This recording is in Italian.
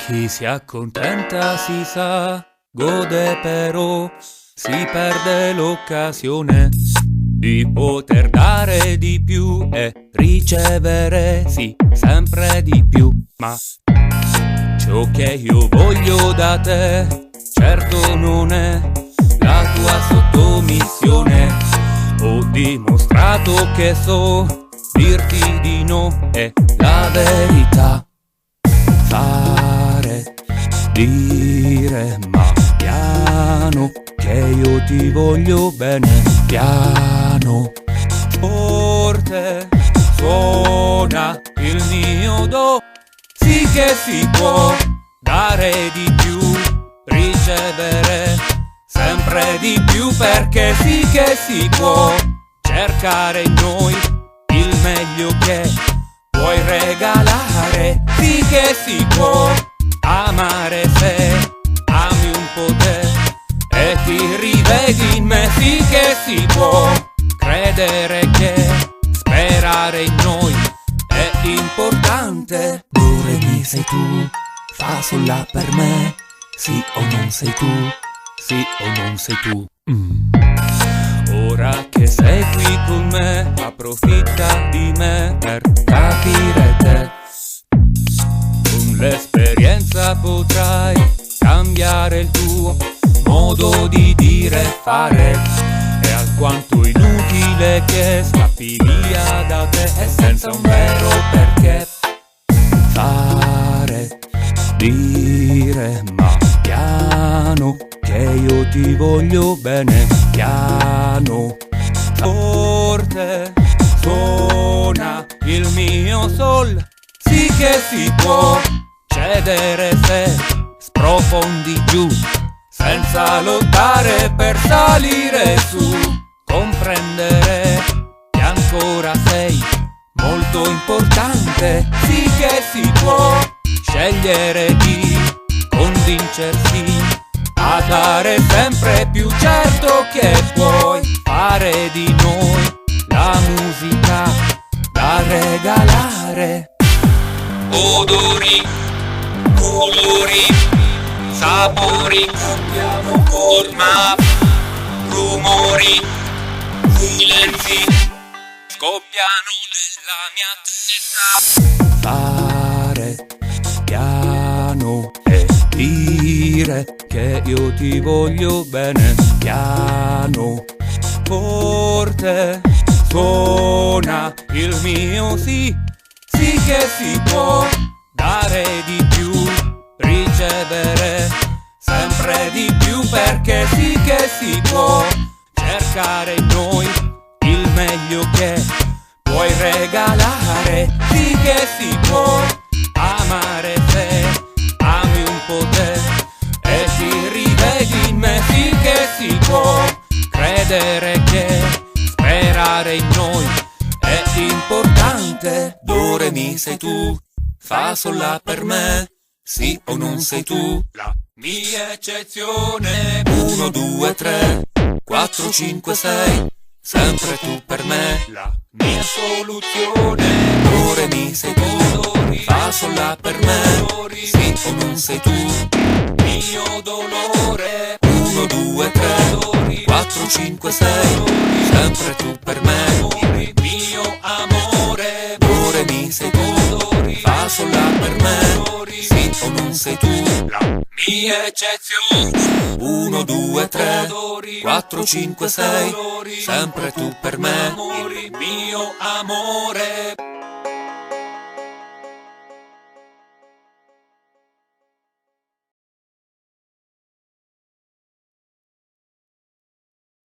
Chi si accontenta si sa, gode però, si perde l'occasione di poter dare di più e ricevere, sì, sempre di più. Ma ciò che io voglio da te, certo non è la tua sottomissione. Ho dimostrato che so dirti di no, è la verità. Fare, dire, ma piano, che io ti voglio bene. Piano, forte, suona il mio do. Sì che si può dare di più, ricevere sempre di più, perché sì che si può cercare in noi il meglio che puoi regalare. Sì che si può amare se ami un po' te e ti rivedi in me. Sì che si può credere che sperare in noi è importante. Do re mi sei tu, fa sol la per me. Sì o non sei tu, sì o non sei tu. Ora che sei qui con me, approfitta di me per capire te. Con l'esperienza potrai cambiare il tuo modo di dire e fare. È alquanto inutile che scappi via da te e senza un vero perché. Fare, dire, ma piano, che io ti voglio bene. Piano, forte, suona il mio sol. Sì che si può cedere se sprofondi giù, senza lottare per salire su. Comprendere che ancora sei molto importante. Sì che si può scegliere di convincersi a dare sempre più. Certo che puoi fare di noi la musica da regalare. Odori, colori, sapori, cambiamo forma, rumori, silenzi scoppiano nella mia testa. Fare piano e dire che io ti voglio bene. Piano, forte, suona il mio sì. Sì che si può dare di più, ricevere sempre di più, perché sì che si può cercare in noi il meglio che puoi regalare. Sì che si può amare se ami un po' te e ti rivedi in me. Sì che si può credere che sperare in noi è importante. Do re mi sei tu, fa sol la per me. Sì o non sei tu la mia eccezione. 1, 2, 3, 4, 5, 6, sempre tu per me, la mia soluzione. Do re mi sei tu, fa sol la per me. Sì o non sei tu mio dolore. 1, 2, 3, 4, 5, 6, sempre tu per me, mio amore. Do re mi sei tu, fa sol la per me. Sì o non sei tu la mia eccezione. 1, 2, 3, 4, 5, 6, sempre tu per me, mio amore.